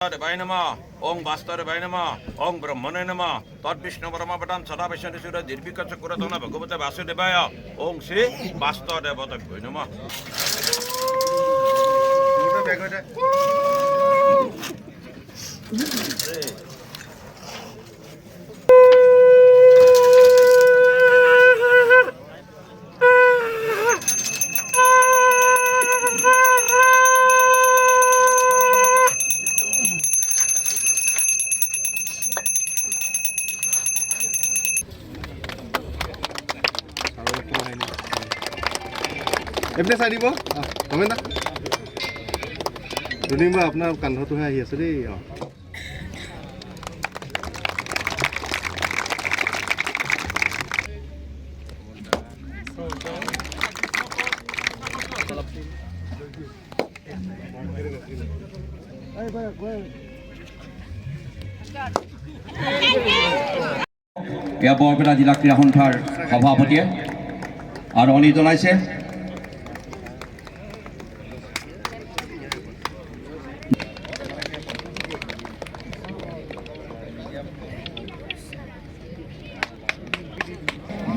देवाय नमः ओं वास्तुदेवाय नमः ओं ब्रह्मणे नमः तद्विष्णु परमपदं सदा विष्णु सूर्य दीर्घिकचक्रतन भगवते वासुदेवाय ओं श्री वास्तुदेवताभ्यो नमः এপিনে চাই দিব কমেণ্ট দুদিন বাৰু আপোনাৰ কান্ধটোহে আহি আছে দেই এয়া বৰপেটা জিলা ক্ৰীড়া সন্থাৰ সভাপতিয়ে আদৰণি জনাইছে।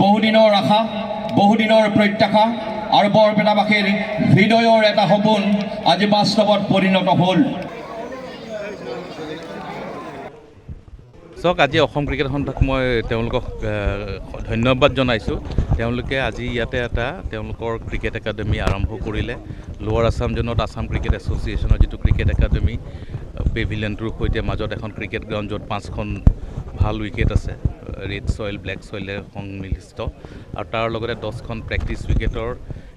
বহুদিনৰ আশা, বহুদিনৰ প্ৰত্যাশা আৰু বৰপেটাবাসীৰ হৃদয়ৰ এটা সপোন আজি বাস্তৱত পৰিণত হ'ল। চাওক, আজি অসম ক্ৰিকেট সন্থাক মই তেওঁলোকক ধন্যবাদ জনাইছোঁ। তেওঁলোকে আজি ইয়াতে এটা তেওঁলোকৰ ক্ৰিকেট একাডেমি আৰম্ভ কৰিলে। লোৱাৰ আছাম জোনত আছাম ক্ৰিকেট এছ'চিয়েশ্যনৰ যিটো ক্ৰিকেট একাডেমি পেভিলিয়নটোৰ সৈতে মাজত এখন ক্ৰিকেট গ্ৰাউণ্ড, য'ত 5খন ভাল উইকেট আছে, ৰেড ছইল ব্লেক ছইলে সংমিশ্ৰিত, আৰু তাৰ লগতে 10খন প্ৰেক্টিছ উইকেটৰ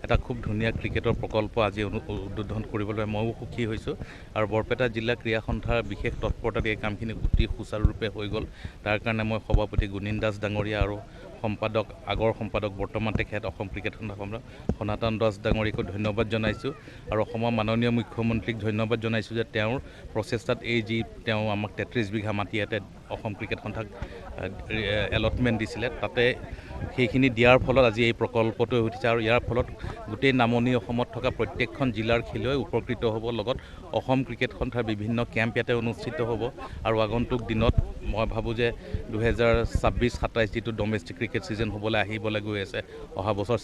এটা খুব ধুনীয়া ক্ৰিকেটৰ প্ৰকল্প আজি উদ্বোধন কৰিবলৈ ময়ো সুখী হৈছোঁ। আৰু বৰপেটা জিলা ক্ৰীড়া সন্থাৰ বিশেষ তৎপৰতাত এই কামখিনি অতি সুচাৰুৰূপে হৈ গ'ল। তাৰ কাৰণে মই সভাপতি গুণীন দাস ডাঙৰীয়া আৰু সম্পাদক, আগৰ সম্পাদক, বৰ্তমান তেখেত অসম ক্ৰিকেট সন্থাৰ সম্পাদক সনাতন দাস ডাঙৰীয়াকো ধন্যবাদ জনাইছোঁ। আৰু অসমৰ মাননীয় মুখ্যমন্ত্ৰীক ধন্যবাদ জনাইছোঁ যে তেওঁৰ প্ৰচেষ্টাত এই যি তেওঁ আমাক 33 বিঘা মাটি ইয়াতে অসম ক্ৰিকেট সন্থাক এলটমেণ্ট দিছিলে, তাতে সেইখিনি দিয়াৰ ফলত আজি এই প্ৰকল্পটো হৈ উঠিছে। আৰু ইয়াৰ ফলত গোটেই নামনি অসমত থকা প্ৰত্যেকখন জিলাৰ খেলুৱৈ উপকৃত হ'ব। লগত অসম ক্ৰিকেট সন্থাৰ বিভিন্ন কেম্প ইয়াতে অনুষ্ঠিত হ'ব। আৰু আগন্তুক দিনত মই ভাবোঁ যে 2026-27 যিটো ডমেষ্টিক ক্ৰিকেট ছিজন হ'বলৈ আহিবলৈ গৈ আছে অহা বছৰ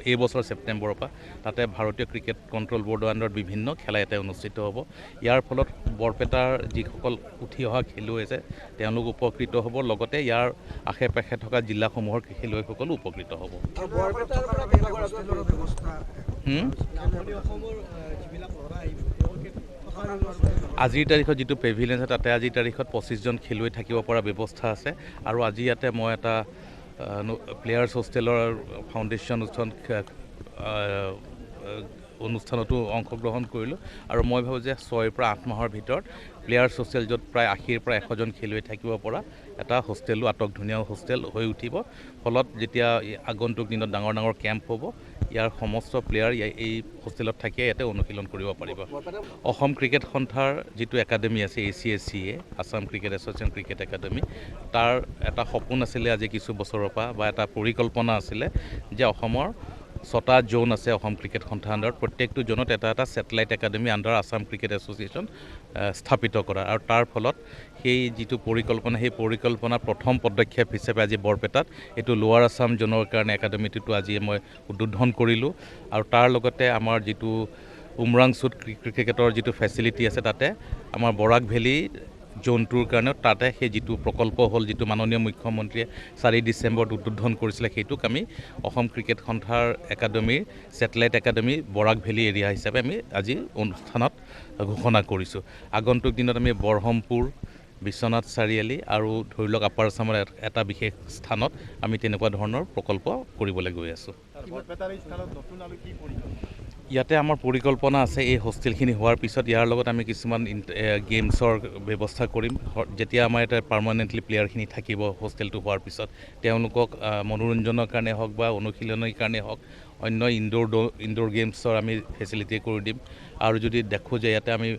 এই বছৰ ছেপ্টেম্বৰৰ পৰা, তাতে ভাৰতীয় ক্ৰিকেট কণ্ট্ৰল বৰ্ডৰ আণ্ডাৰত বিভিন্ন খেলা ইয়াতে অনুষ্ঠিত হ'ব। ইয়াৰ ফলত বৰপেটাৰ যিসকল উঠি অহা খেলুৱৈ আছে তেওঁলোক উপকৃত হ'ব। লগতে ইয়াৰ আশে পাশে থকা জিলাসমূহৰ খেলুৱৈসকলো উপকৃত হ'ব। আজিৰ তাৰিখত যিটো পেভিলিয়ন আছে তাতে আজিৰ তাৰিখত 25জন খেলুৱৈ থাকিব পৰা ব্যৱস্থা আছে। আৰু আজি ইয়াতে মই এটা প্লেয়াৰ্ছ হোষ্টেলৰ ফাউণ্ডেশ্যন অনুষ্ঠানতো অংশগ্ৰহণ কৰিলোঁ। আৰু মই ভাবোঁ যে 6 পৰা 8 মাহৰ ভিতৰত প্লেয়াৰ্ছ হোষ্টেল, য'ত প্ৰায় 80 পৰা 100জন খেলুৱৈ থাকিব পৰা এটা হোষ্টেলো আটকধুনীয়া হোষ্টেল হৈ উঠিব। ফলত যেতিয়া আগন্তুক দিনত ডাঙৰ ডাঙৰ কেম্প হ'ব, ইয়াৰ সমস্ত প্লেয়াৰ এই হোষ্টেলত থাকিয়ে ইয়াতে অনুশীলন কৰিব পাৰিব। অসম ক্ৰিকেট সন্থাৰ যিটো একাডেমি আছে ACSCA, Assam cricket association cricket academy, তাৰ এটা সপোন আছিলে আজি কিছু বছৰৰ পৰা, বা এটা পৰিকল্পনা আছিলে যে অসমৰ 6টা জোন আছে অসম ক্ৰিকেট সন্থাৰ আণ্ডাৰত, প্ৰত্যেকটো জোনত এটা এটা satellite academy under Assam cricket association স্থাপিত কৰা। আৰু তাৰ ফলত সেই যিটো পৰিকল্পনা, সেই পৰিকল্পনাৰ প্ৰথম পদক্ষেপ হিচাপে আজি বৰপেটাত এইটো লোৱাৰ আছাম জোনৰ কাৰণে একাডেমিটো আজি মই উদ্বোধন কৰিলোঁ। আৰু তাৰ লগতে আমাৰ যিটো উমৰাংচুত ক্ৰিকেটৰ যিটো ফেচিলিটি আছে, তাতে আমাৰ বৰাক ভেলী জোনটোৰ কাৰণে তাতে সেই যিটো প্ৰকল্প হ'ল, যিটো মাননীয় মুখ্যমন্ত্ৰীয়ে 4 ডিচেম্বৰত উদ্বোধন কৰিছিলে, সেইটোক আমি অসম ক্ৰিকেট সন্থাৰ একাডেমিৰ ছেটেলাইট একাডেমি বৰাক ভেলী এৰিয়া হিচাপে আমি আজি অনুষ্ঠানত ঘোষণা কৰিছোঁ। আগন্তুক দিনত আমি বৰহমপুৰ, বিশ্বনাথ চাৰিআলি আৰু ধৰি লওক আপাৰ আছামৰ এটা বিশেষ স্থানত আমি তেনেকুৱা ধৰণৰ প্ৰকল্প কৰিবলৈ গৈ আছোঁ। ইয়াতে আমাৰ পৰিকল্পনা আছে এই হোষ্টেলখিনি হোৱাৰ পিছত ইয়াৰ লগত আমি কিছুমান গেমছৰ ব্যৱস্থা কৰিম। যেতিয়া আমাৰ এটা পাৰ্মানেণ্টলি প্লেয়াৰখিনি থাকিব হোষ্টেলটো হোৱাৰ পিছত, তেওঁলোকক মনোৰঞ্জনৰ কাৰণে হওক বা অনুশীলনৰ কাৰণে হওক অন্য ইনডোৰ গেমছৰ আমি ফেচিলিটি কৰি দিম। আৰু যদি দেখোঁ যে ইয়াতে আমি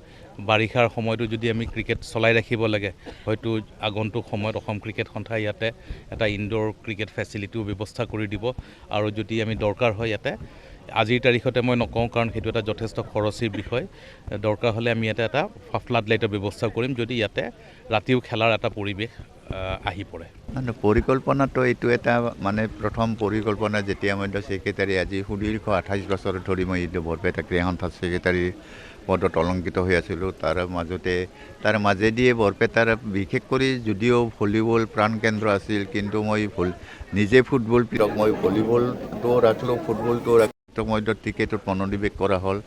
বাৰিষাৰ সময়তো যদি আমি ক্ৰিকেট চলাই ৰাখিব লাগে, হয়তো আগন্তুক সময়ত অসম ক্ৰিকেট সন্থাই ইয়াতে এটা ইনডোৰ ক্ৰিকেট ফেচিলিটিও ব্যৱস্থা কৰি দিব। আৰু যদি আমি দৰকাৰ হয় ইয়াতে আজিৰ তাৰিখতে মই নকওঁ কাৰণ সেইটো এটা যথেষ্ট খৰচী বিষয় দৰকাৰ হ'লে আমি ইয়াতে এটা ফ্লাড লাইটৰ ব্যৱস্থা কৰিম যদি ইয়াতে ৰাতিও খেলাৰ এটা পৰিৱেশ আহি পৰে মানে পৰিকল্পনাটো এইটো এটা মানে প্ৰথম পৰিকল্পনা যেতিয়া মই ছেক্ৰেটাৰী আজি সুদীৰ্ঘ 28 বছৰ ধৰি মই বৰপেটা ক্ৰীড়া সন্থাৰ ছেক্ৰেটাৰী পদত অলংকিত হৈ আছিলোঁ তাৰ মাজেদিয়ে বৰপেটাৰ বিশেষ কৰি যদিও ভলীবল প্ৰাণকেন্দ্ৰ আছিল কিন্তু মই নিজে ফুটবল প্ৰিয় মই ভলীবলটো ৰাখিলোঁ ফুটবলটো মই ক্ৰিকেটত মনোনিৱেশ কৰা হ'ল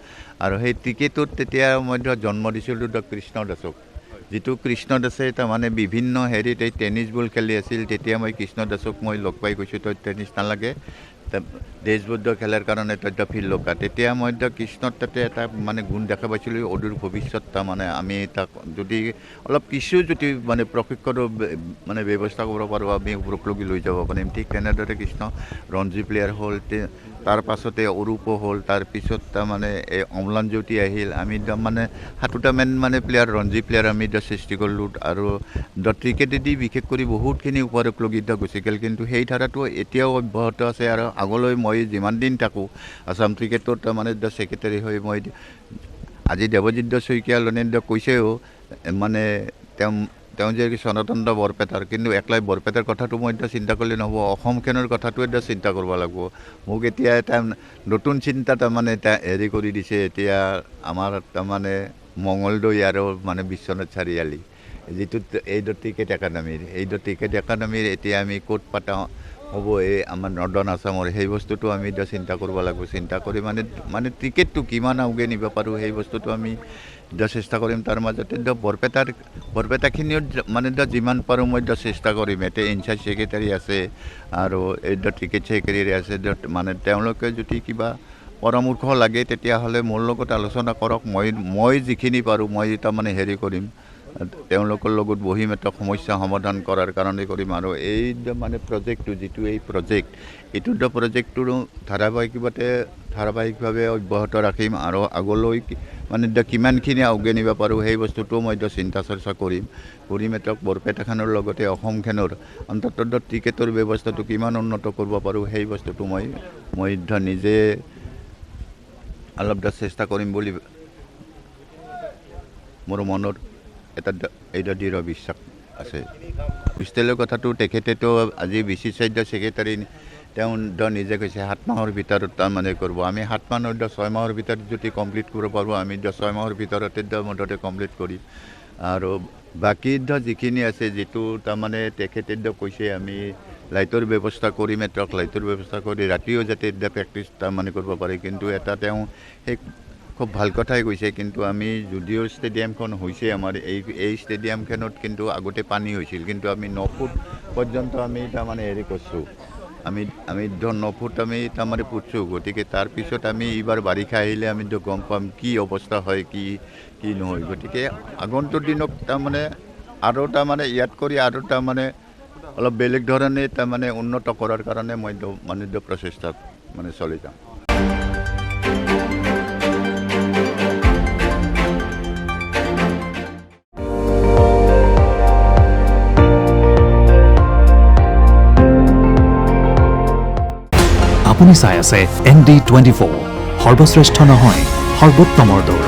আৰু সেই ক্ৰিকেটত তেতিয়া মই জন্ম দিছিলোঁ কৃষ্ণ দাসক যিটো কৃষ্ণ দাসে তাৰমানে বিভিন্ন হেৰিত এই টেনিছ বল খেলি আছিল তেতিয়া মই কৃষ্ণ দাসক মই লগ পাই কৈছোঁ তই টেনিছ নালাগে দেশবদ্ধ খেলাৰ কাৰণে তই ফিল্ড লগা তেতিয়া মই কৃষ্ণৰ তাতে এটা মানে গুণ দেখা পাইছিলোঁ অদূৰ ভৱিষ্যত তাৰমানে আমি তাক যদি অলপ কিছু যদি মানে প্ৰশিক্ষণৰ মানে ব্যৱস্থা কৰিব পাৰোঁ আমি ওপৰলৈকে লৈ যাব পাৰিম ঠিক তেনেদৰে কৃষ্ণ ৰঞ্জী প্লেয়াৰ হ'ল তাৰ পাছতে অৰূপ হ'ল তাৰপিছত তাৰমানে এই অম্লানজ্যোতি আহিল আমি মানে সাতোটা মেন মানে প্লেয়াৰ ৰঞ্জী প্লেয়াৰ আমি সৃষ্টি কৰিলোঁ আৰু ক্ৰিকেটেদি বিশেষ কৰি বহুতখিনি ওপৰলৈকে গুচি গ'ল কিন্তু সেই ধাৰাটো এতিয়াও অব্যাহত আছে আৰু আগলৈ মই যিমান দিন থাকোঁ আসাম ক্ৰিকেটত তাৰমানে ছেক্ৰেটাৰী হৈ মই আজি দেৱজিৎ শইকীয়া লনেন্দ্ৰ কৈছেও মানে তেওঁ যে স্বতন্ত্ৰ বৰপেটাৰ কিন্তু একলাই বৰপেটাৰ কথাটো মই এতিয়া চিন্তা কৰিলে নহ'ব অসমখনৰ কথাটো এতিয়া চিন্তা কৰিব লাগিব মোক এতিয়া এটা নতুন চিন্তা তাৰমানে এটা হেৰি কৰি দিছে এতিয়া আমাৰ তাৰমানে মঙলদৈ আৰু মানে বিশ্বনাথ চাৰিআলি যিটো এই ক্ৰিকেট একাডেমীৰ এতিয়া আমি ক'ত পাতা হ'ব এই আমাৰ নৰ্দাৰ্ণ আসামৰ সেই বস্তুটো আমি এতিয়া চিন্তা কৰিব লাগিব চিন্তা কৰি মানে ক্ৰিকেটটো কিমান আগুৱাই নিব পাৰোঁ সেই বস্তুটো আমি চেষ্টা কৰিম তাৰ মাজতে বৰপেটাখিনিও মানে যিমান পাৰোঁ মই চেষ্টা কৰিম এতিয়া ইনচাৰ্জ ছেক্ৰেটাৰী আছে আৰু এই ক্ৰিকেট ছেক্ৰেটাৰী আছে মানে তেওঁলোকে যদি কিবা পৰামৰ্শ লাগে তেতিয়াহ'লে মোৰ লগত আলোচনা কৰক মই যিখিনি পাৰোঁ মই তাৰমানে হেৰি কৰিম তেওঁলোকৰ লগত বহি এটা সমস্যা সমাধান কৰাৰ কাৰণে কৰিম আৰু এই মানে প্ৰজেক্টটো যিটো এই প্ৰজেক্টটো ধাৰাবাহিকভাৱে অব্যাহত ৰাখিম আৰু আগলৈ মানে কিমানখিনি আগুৱাই নিব পাৰোঁ সেই বস্তুটো মই চিন্তা চৰ্চা কৰিম এটা বৰপেটাখনৰ লগতে অসমখনৰ অন্ততঃ ক্ৰিকেটৰ ব্যৱস্থাটো কিমান উন্নত কৰিব পাৰোঁ সেই বস্তুটো মই নিজে অলপ চেষ্টা কৰিম বুলি মোৰ মনৰ এটা দৃঢ় বিশ্বাস আছে হোষ্টেলৰ কথাটো তেখেতেতো আজি BCCI ছেক্ৰেটাৰী তেওঁ নিজে কৈছে 7 মাহৰ ভিতৰত তাৰমানে কৰিব আমি 7 মাহৰ 6 মাহৰ ভিতৰত যদি কমপ্লিট কৰিব পাৰোঁ আমি 6 মাহৰ ভিতৰতে মদতে কমপ্লিট কৰিম আৰু বাকী যিখিনি আছে যিটো তাৰমানে তেখেতে কৈছে আমি লাইটৰ ব্যৱস্থা কৰিম লাইটৰ ব্যৱস্থা কৰি ৰাতিও যাতে প্ৰেক্টিছ তাৰমানে কৰিব পাৰে কিন্তু এটা তেওঁ সেই খুব ভাল কথাই কৈছে কিন্তু আমি যদিও ষ্টেডিয়ামখন হৈছে আমাৰ এই ষ্টেডিয়ামখনত কিন্তু আগতে পানী হৈছিল কিন্তু আমি 9 ফুট পৰ্যন্ত আমি তাৰমানে হেৰি কৰিছোঁ আমি 9 ফুট আমি তাৰমানে পুতছোঁ গতিকে তাৰপিছত আমি এইবাৰ বাৰিষা আহিলে আমি গম পাম কি অৱস্থা হয় কি নহয় গতিকে আগন্তুক দিনত তাৰমানে আৰু তাৰমানে ইয়াত কৰি আৰু তাৰমানে অলপ বেলেগ ধৰণে তাৰমানে উন্নত কৰাৰ কাৰণে মই মানে প্ৰচেষ্টাত মানে চলি যাম আপুনি চাই আছে ND24 সৰ্বশ্ৰেষ্ঠ নহয় সৰ্বোত্তমৰ দৌৰ